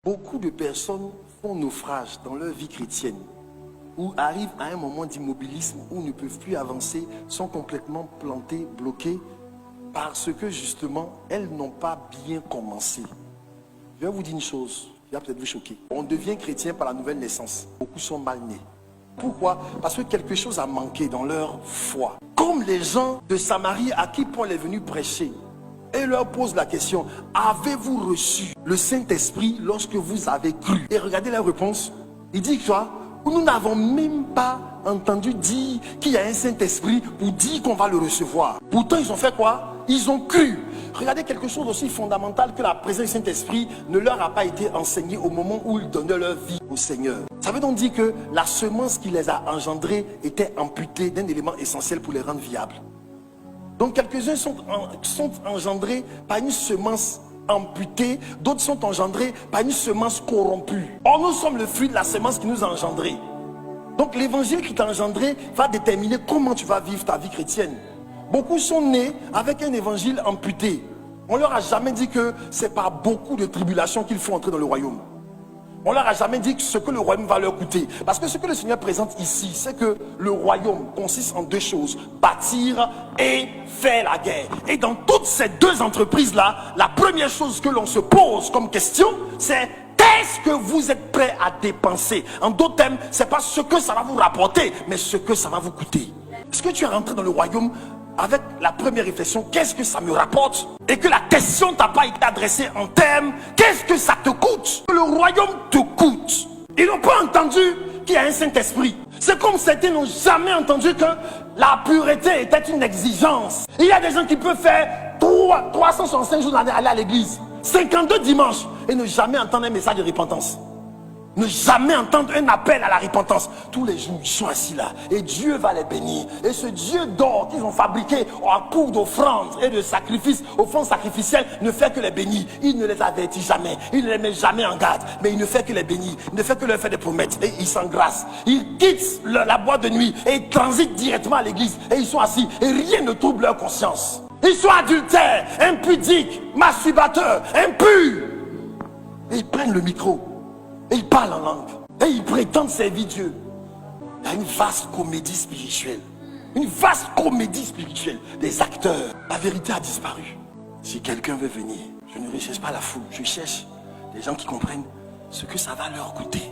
Beaucoup de personnes font naufrage dans leur vie chrétienne ou arrivent à un moment d'immobilisme où ne peuvent plus avancer, sont complètement plantées, bloquées parce que justement, elles n'ont pas bien commencé. Je vais vous dire une chose qui va peut-être vous choquer. On devient chrétien par la nouvelle naissance. Beaucoup sont mal nés. Pourquoi? Parce que quelque chose a manqué dans leur foi. Comme les gens de Samarie à qui Paul est venu prêcher. Et leur pose la question, avez-vous reçu le Saint-Esprit lorsque vous avez cru? Et regardez la réponse. Il dit quoi? Nous n'avons même pas entendu dire qu'il y a un Saint-Esprit pour dire qu'on va le recevoir. Pourtant, ils ont fait quoi? Ils ont cru. Regardez quelque chose aussi fondamental, que la présence du Saint-Esprit ne leur a pas été enseignée au moment où ils donnaient leur vie au Seigneur. Ça veut donc dire que la semence qui les a engendrés était amputée d'un élément essentiel pour les rendre viables. Donc quelques-uns sont engendrés par une semence amputée, d'autres sont engendrés par une semence corrompue. Or nous sommes le fruit de la semence qui nous a engendrés. Donc l'évangile qui t'a engendré va déterminer comment tu vas vivre ta vie chrétienne. Beaucoup sont nés avec un évangile amputé. On leur a jamais dit que c'est par beaucoup de tribulations qu'il faut entrer dans le royaume. On leur a jamais dit ce que le royaume va leur coûter. Parce que ce que le Seigneur présente ici, c'est que le royaume consiste en deux choses: bâtir et faire la guerre. Et dans toutes ces deux entreprises-là, la première chose que l'on se pose comme question, c'est: qu'est-ce que vous êtes prêt à dépenser? En d'autres termes, c'est pas ce que ça va vous rapporter, mais ce que ça va vous coûter. Est-ce que tu es rentré dans le royaume avec la première réflexion, qu'est-ce que ça me rapporte? Et que la question t'a pas été adressée en termes, qu'est-ce que ça te coûte? Le royaume te coûte. Ils n'ont pas entendu qu'il y a un Saint-Esprit. C'est comme certains n'ont jamais entendu que la pureté était une exigence. Il y a des gens qui peuvent faire 365 jours d'année aller à l'église, 52 dimanches, et ne jamais entendre un message de repentance. Ne jamais entendre un appel à la repentance. Tous les jours, ils sont assis là. Et Dieu va les bénir. Et ce Dieu d'or qu'ils ont fabriqué à coup d'offrandes et de sacrifices, offrandes sacrificielles, ne fait que les bénir. Il ne les avertit jamais. Il ne les met jamais en garde. Mais il ne fait que les bénir. Il ne fait que leur faire des promesses. Et ils s'engrassent. Ils quittent la boîte de nuit et ils transitent directement à l'église. Et ils sont assis. Et rien ne trouble leur conscience. Ils sont adultères, impudiques, masturbateurs, impurs. Et ils prennent le micro. Et ils parlent en langue. Et ils prétendent servir Dieu. Il y a une vaste comédie spirituelle. Une vaste comédie spirituelle. Des acteurs. La vérité a disparu. Si quelqu'un veut venir, je ne recherche pas la foule. Je cherche des gens qui comprennent ce que ça va leur coûter.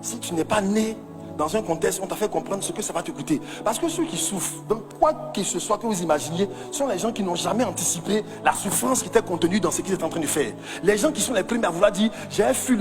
Si tu n'es pas né dans un contexte où on t'a fait comprendre ce que ça va te coûter. Parce que ceux qui souffrent, donc quoi que ce soit que vous imaginiez, sont les gens qui n'ont jamais anticipé la souffrance qui était contenue dans ce qu'ils étaient en train de faire. Les gens qui sont les premiers à vouloir dire, j'ai fui le